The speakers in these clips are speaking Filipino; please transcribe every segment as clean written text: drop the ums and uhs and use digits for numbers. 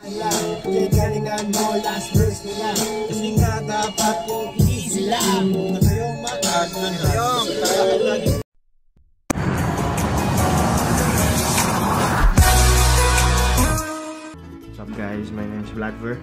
Galingan mo, last verse ko lang. Kasi nga dapat yung easy lang. Kung sa'yong matag na sa'yong What's up guys, my name is Vladver.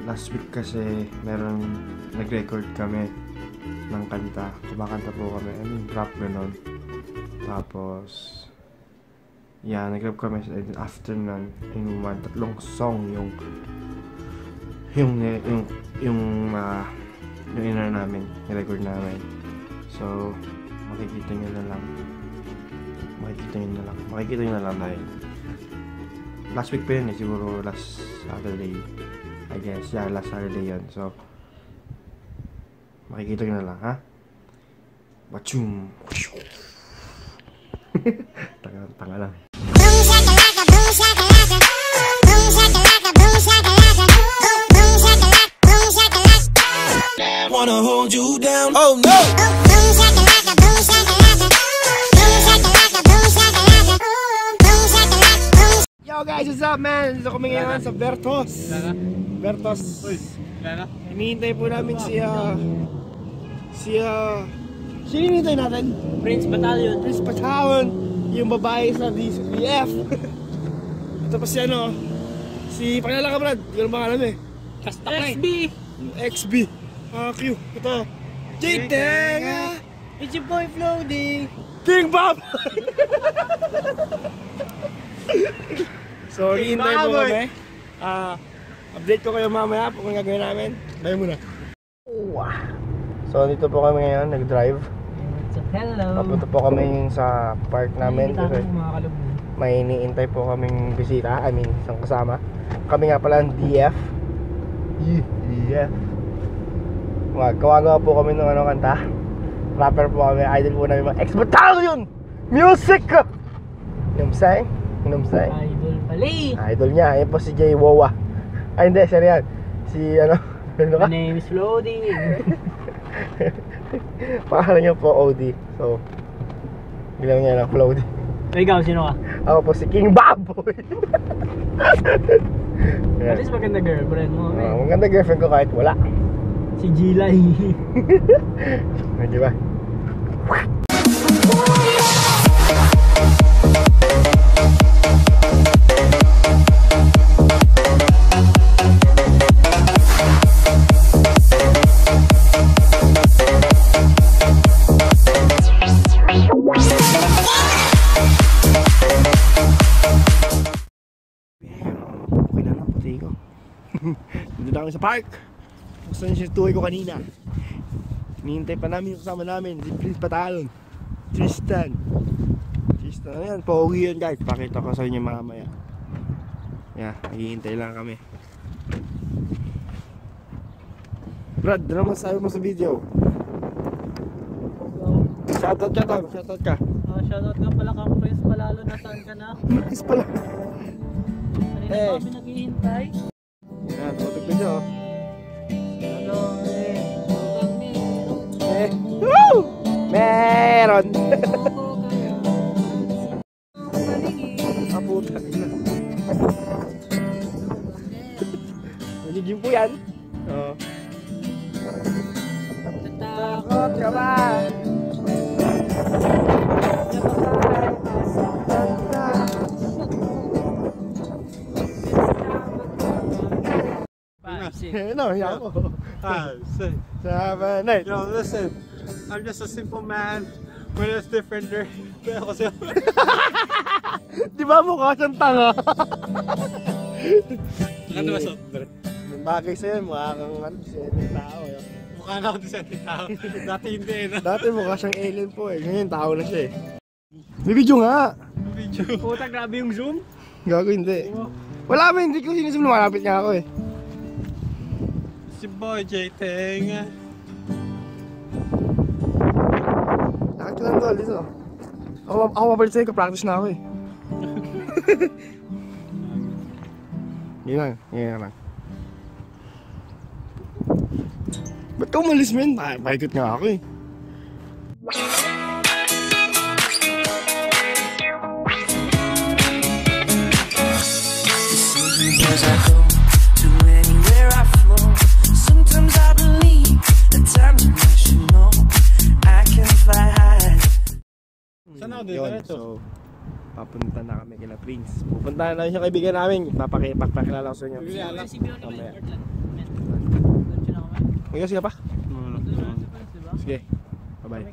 Last week kasi nag-record kami ng kanta. Kumakanta po kami, rap ganon. Tapos nag-rap kami after nun, tatlong song yung inner namin, record namin. So makikita nyo na lang dahil last week pa yun siguro last Saturday, I guess. Last Saturday yun. So makikita nyo na lang, ha? Bachum! Tanga lang. Wanna hold you down. Oh no. Yo guys, what's up man? Dito kami ngayon sa Bertos. Hinihintay po namin sino hinihintay natin? Prince Battalion. Yung babae sa DCF. Ito pa si pakilala ka Brad, yung pangalan XB. Q. Ito J-Tenga. It's your boy Floating King Bob. So hihintay po kami. Update ko kayo mamaya kung ano gagawin namin. Tayo muna. So dito po kami ngayon, nag-drive. Hello. Papunta po kami sa park namin kasi may iniintay po kaming bisita, isang kasama. Kami nga pala ang DF. Gumagawa po kami ng kanta. Rapper po kami, idol po namin mga X-Battalion Music! You know what I'm saying? Idol pala. Idol niya, ayun po si Jay Wowa. Ay hindi, seriyan. Si My name is Floating. Pangalan niya po OD. So bilang niya lang Floating. So ikaw, sino ka? Ako po si King Baboy. At least maganda girlfriend mo, man. Maganda girlfriend ko kahit wala. Si Gilay. Di ba? Dito na kami sa park. Gusto niyo tuloy ko kanina. Hinihintay pa namin yung kasama namin, si Prince Battalion, Tristan. Ayan, pauwi yun guys. Pakita ko sa inyo mamaya. Naghihintay lang kami. Brad, ano masasabi mo sa video? Shoutout ka. Shoutout ka pala kang Prince Palalo. Nasaan ka na? Prince Palalo. Kanina pa kami naghihintay. Tutog ka siya Woo! Meron! Puta. Magiging po yan. Takot ka ba? No, yeah. 5, 6, 7, 8. Yo, listen. I'm just a simple man with a stiff fender. Di ba mukha siyang tanga? Bagay sa'yo, mukha kang disenteng tao. Mukha na ako disenteng tao. Dati hindi na. Dati mukha siyang alien po ngayon tao na siya May video nga. Puta, grabe yung zoom. Gago hindi. Wala ba, hindi ko sinusum, lumalapit nga ako Si Boy J-Tenga. Nakit ko lang tol, dito. Ako mapalit sa'yo, practice na ako Yan lang. Ba't ka umalis men? Paikot nga ako 'cause I go to anywhere I flow. Sometimes I believe, at times I'm rational. I can fly high. Saan ako dito? Yun, so papunta na kami kila Prince. Pupunta na yung kaibigan namin. Papakilala ko sa inyo. Mamaya. Sige, sige pa. Sige. Bye-bye.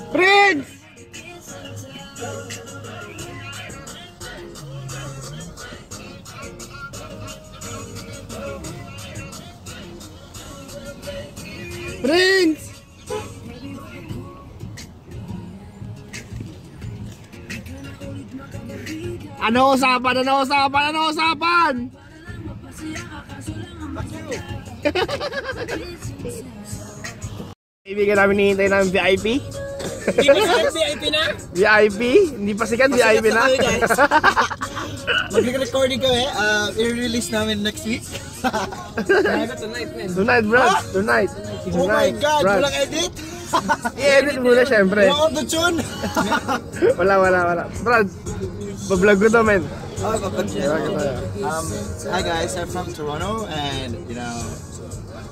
Prince! Prince! Ano usapan? Ano usapan? Ano usapan? Kaibigan namin hinihintay namin VIP. Hindi pa sikat VIP na? VIP? Hindi pa sikat, VIP na. Mag-recording kami. I-release namin next week. Tonight, man. Tonight, Brad. Tonight. Oh my God! Brad. Walang edit? I-edit muna syempre. Walang auto-tune? Wala. Brad, bablog ko to, men. Hi guys, I'm from Toronto and you know,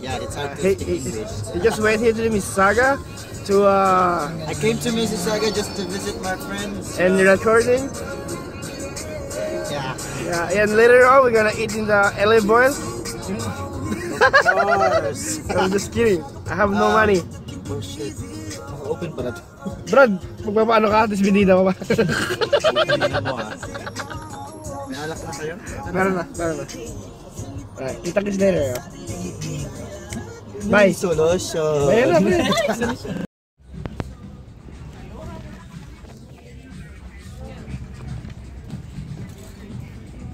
yeah, it's hard to He speak English. just went here to Mississauga to I came to Mississauga just to visit my friends. and recording. Yeah. Yeah, and later on we're gonna eat in the LA Boil. Of course. I'm just kidding. I have no money. Oh shit. Open pala to. Brad, magpapaano ka? Tapos binida mo ba? Tingnan mo ah. May alak na kayo? Meron na. Alright, kita kiss later. Bye. Solo show. Ayun na, pre.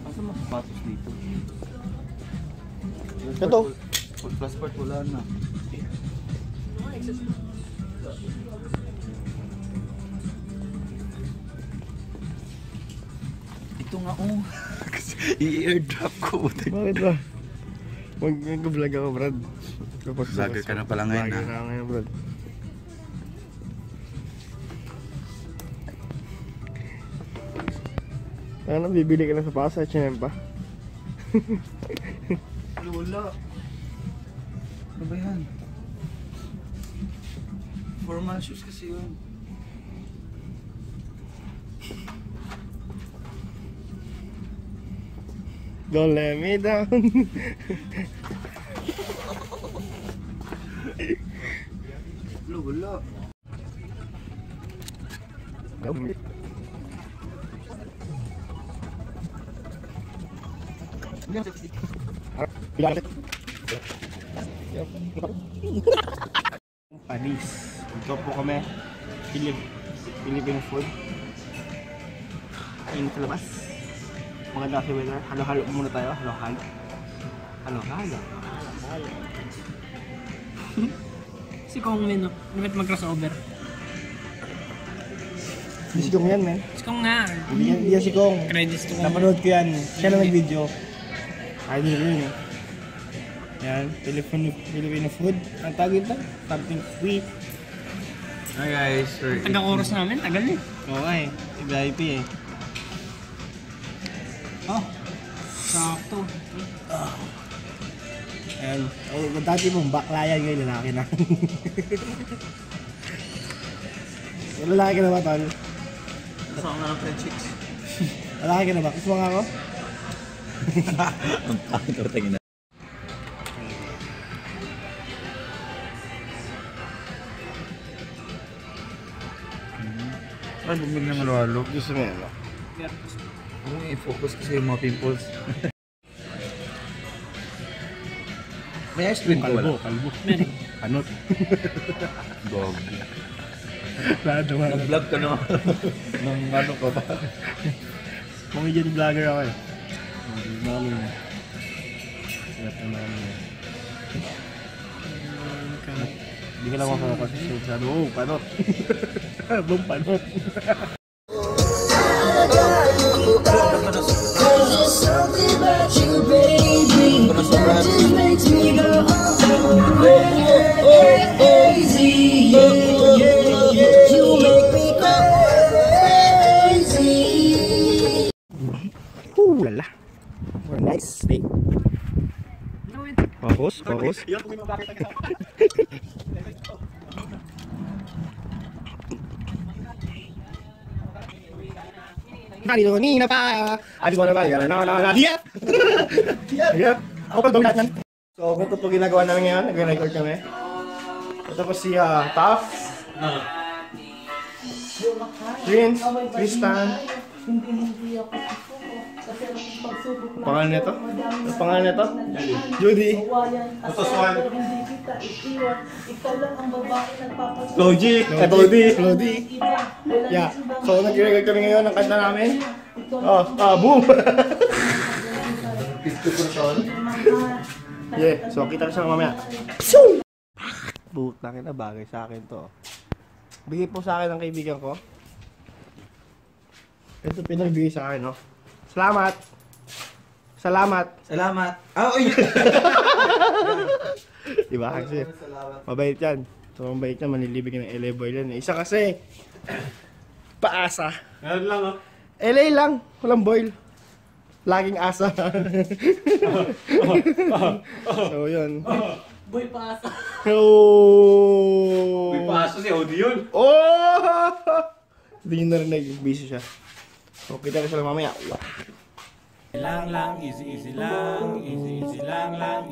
Asa mga sapatos dito? Ito. Passport wala na. Ito nga oh. I-airdrop ko. Bakit ba? Mag-vlog ako, Brad. Vlogger ka na pala ngayon, Vlogger na ako ngayon, Brad. Ano, bibili ka na sa Pasa, H&M pa? Wala. Ano ba yan? Formal shoes kasi yun. Don't let me down. Wala. Panis. Ito po kami. Philippine food. Ayun sa labas. Maganda kasi weather. Halo-halo muna tayo. Halo-halo. Si Kong Mino, dapat mag-crossover. Hindi si Kong yan, man. Si Kong nga. Hindi yan si Kong. Credits to Kong. Napanood ko yan. Siya na nag-video. Idol ko yun eh. Yan. Filipino food. Ang tawag ito? Something sweet. Hi guys. Taga-chorus namin, tagal eh. Oo nga eh. VIP eh. Oh, sakto. Ayan. Oh, dati mong bakla yan, ngayon lalaki na. Lalaki ka na ba, tol? Gusto ko nga ng French chicks. Lalaki ka na ba? Gusto mo nga ako? Ang pangit o tingin na. Ay, bumig na malwalo. Gusto mo yan, no? Ako i-focus kasi yung mga pimples. May ice cream ka wala? Kalbo. Anot. Dog. Lahat naman. Nag-vlog ka no? Nang ano ka ba? Comedian vlogger ako eh. Namin. Hirap na namin. Hindi ka lang makakasisip sa ano. Oh, panot. Bong panot. There's something about you, baby, that just makes me go crazy. You make me crazy. Lala. What a nice day. Focus, focus. Kanina pa. Abi ko na ba? Diyan. Diyan. Ako pa daw natin. So, ito po ginagawa namin ngayon. Nag-record kami. Ito po si Taff. Prince, Tristan. Pangalan nito? Ang pangalan nito? Judy. Ito Swan. Logi. Lodi. Yeah. So, nag-record kami ngayon ng kanta namin. Boom! Yeah. So, kita ko siya mamaya. Buta na bagay sa akin to. Bigay po sa akin ng kaibigan ko. Ito pinagbigay sa akin, no? Salamat! Salamat! Salamat! Uy! Diba? Kasi mabait yan. So mabait yan, manilibig ng LA boy yan. Isa kasi, paasa. Ngayon lang oh. LA lang, walang boil. Laging asa. So yun. Boy paasa. Oh! May paso si Audi yun. Oh! Hindi nyo narinig, busy siya. So kita ko sila mamaya. Easy lang, easy lang,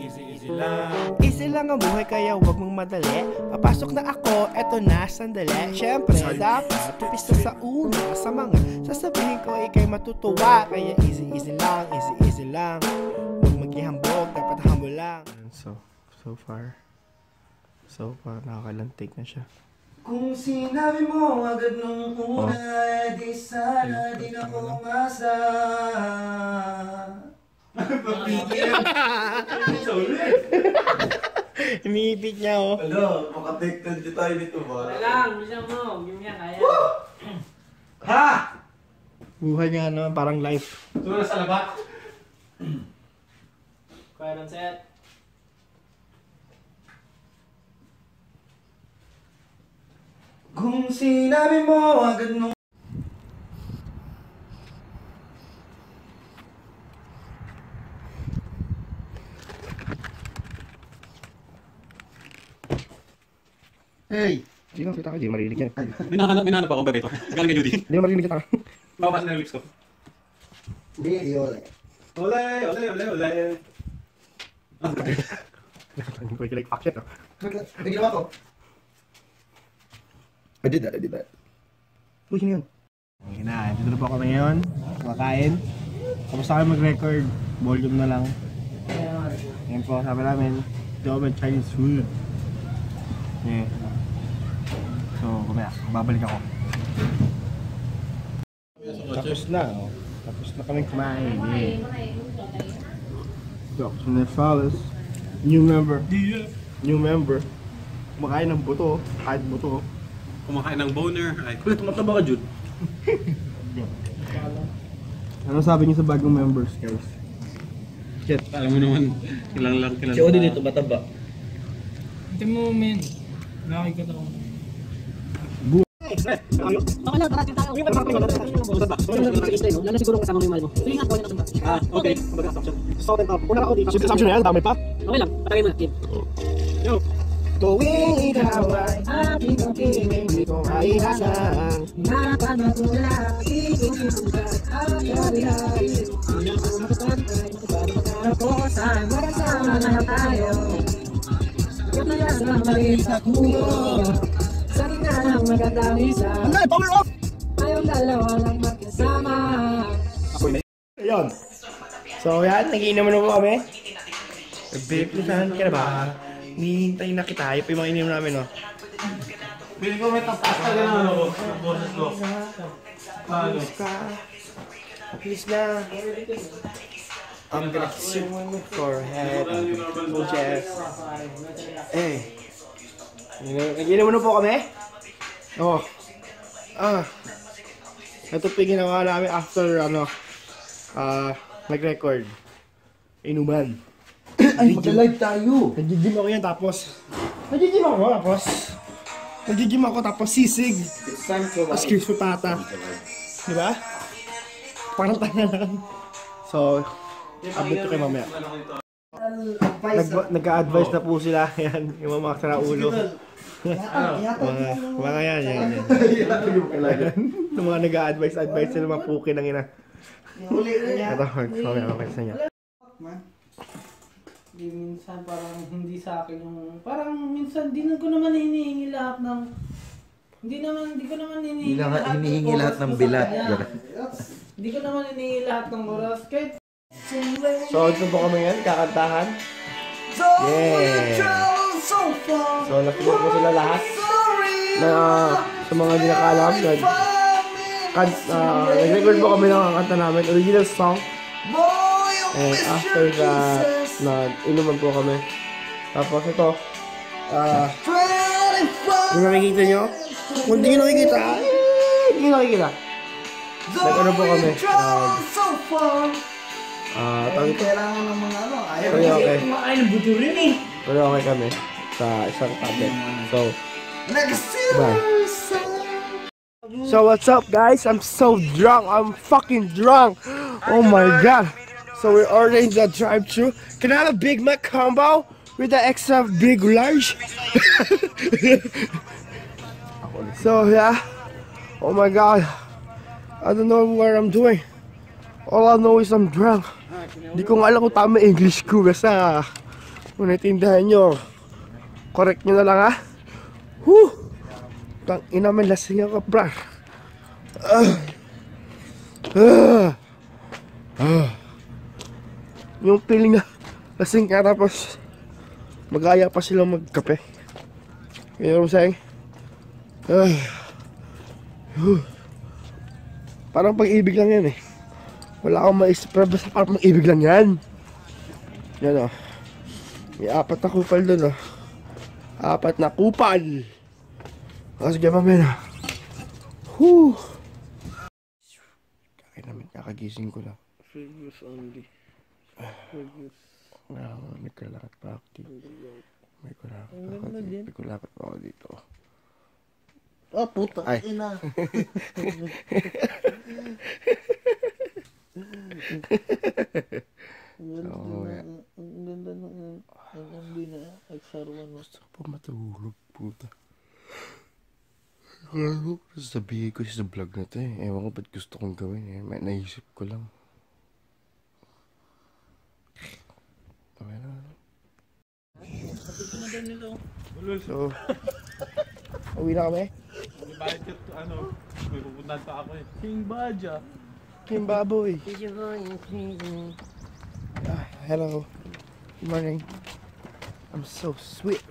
Easy lang ang buhay kaya huwag mong madali. Papasok na ako, eto na sandali. Siyempre, dapat pista sa una. Sa mga sasabihin ko, ikay matutuwa. Kaya easy lang. Huwag maghihambog, dapat humble lang. So far, nakakalantik na siya. Kung sinabi mo agad nung una, di sana di na ko umasa. Iniipit niya, oh. Hello, makatektan di tayo dito ba? Bisa mo. Gimya kaya. Ha! Buhay nga naman, parang life. Sura sa labat? Kaya ng set. Kung sinabi mo agad nung Hey! Sino kita ka? Hindi marinig yan. Minahanap ako ba ito? Galing kay Judy. Hindi marinig kita. Mababasa na yung lips ko. Hindi, ole. Ole. Pwede like action, no? may ginawa ko. I did that. Uy, sino yun? Okay na, dito na po kami ngayon. Kumakain. Kamusta kayo mag-record? Volume na lang. Ngayon po, sabi namin, Domen Chinese food. Yeah. So, kumaya, babalik ako. Tapos na, oh. Tapos na kami kumain. Yeah. Dr. Nefalis. New member. Kumakain ng buto. Kahit buto. Kumakain ng boner. Ay, Kulit, tumataba ka, Jude. Ano sabi niyo sa bagong members, guys? Shit. alam mo naman, kilang. Si Audi dito, mataba. Hindi mo, men. Nakikita ko. Okay lang, parating tayo. Lalo siguro kasama mo yung mahal mo. Sige nga, kuha na natin. Okay. Salt and pepper. Una ako dito. Assumption na yan, dami pa. Okay lang, patagay mo na. Kim. Yo! Tuwing ikaw ay aking kapiling, di ko maihalang. Harapan magmula, ikusugat ang hari-hari. Hindi ko makapantay, makapagkaraposan, magkasama na tayo. Kaya sa maliit na kulo, sa gitna ng magandang isa, Ano? Power off! tayong dalawa lang magkasama. Ayun. So yan, nagiinom na po kami. Nagbiblisan ka na ba? Hinihintay na kita. Ayun pa yung mga ininom namin, no? Feeling ko may tapas ka na ano. Boses ko. Ano? At least na. I'm gonna kiss you on your forehead. Oh, Jess. Eh. Nagiinom na po kami. Oh. Ito po yung ginawa namin after, nag-record. Inuman. Ay, mag-live tayo. Nag-gym ako yan tapos nag-gym ako tapos sisig. Tapos crispy pata. Diba? Parang tanga lang. So, update ko kayo mamaya. Nag-a-advise na po sila. Yan, yung mga sara ulo. Mga yan. Yung mga nag-a-advise sila mga pukin ng ina. Ito, mamaya sa inyo. Minsan parang hindi sa akin yung... Parang minsan di ko naman hinihingi lahat ng... Hindi ko naman hinihingi lahat ng bilat. Hindi ko naman hinihingi lahat ng oras. Kahit... So, ito po kami yan, kakantahan. Yeah! So, nakinig po sila lahat. Na, sa mga hindi nakaalam, nag-record po kami ng kanta namin, original song. And after that, inuman po kami. Tapos ito, kung nakikita nyo, kung hindi nyo nakikita, nag-ano po kami. Tawag ito. Pero okay kami sa isang tablet. So, bye. So what's up guys? I'm so drunk. I'm fucking drunk. Oh my god. So we're ordering the drive-thru. Can I have a Big Mac combo with the extra big large? So yeah. Oh my god. I don't know what I'm doing. All I know is I'm drunk. Di ko nga alam kung tama English ko. Basta kung naitindahan nyo, correct nyo na lang ha. Whew! Tang ina man, lasing ako bra. Yung feeling na lasing ka tapos mag-aya pa silang magkape. You know what I'm saying? Parang pag-ibig lang yan eh. Wala akong maisip, pero basta parang pag-ibig lang yan. Yan o. May 4 na kupal dun o. 4 na kupal. Sige mamaya. Whew. Kakagising ko lang. Figures only. May kalakat pa ako dito. May kalakat pa ako dito. Ah, puta. Ay. Ina. Ang ganda ng MB na nagsarwan mo. Gusto ko pa matulog, puta. Ano? Sabihin ko sa vlog na to eh. Ewan ko ba't gusto kong gawin eh. May naisip ko lang. Okay na. So, uwi na kami. Bakit ano? May pupuntahan pa ako eh. King Baja. King Baboy. Hello. Good morning. I'm so sweet.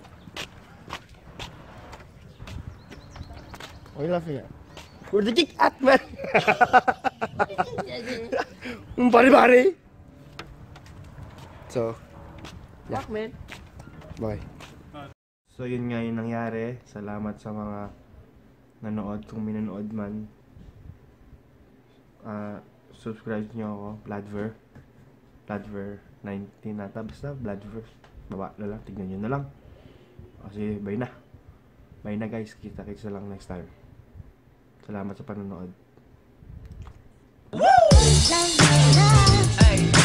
What are you laughing at? Where'd the kick at, man? Bari-bari. So, yeah. Man. Bye. So, yun nga yung nangyari. Salamat sa mga nanood. Kung minanood man. Subscribe nyo ako. Vladver 19 nata. Basta Vladver. Baba na lang. Tignan nyo na lang. Kasi bye na. Bye na guys. Kita-kits na lang next time. Salamat sa panonood. Hey.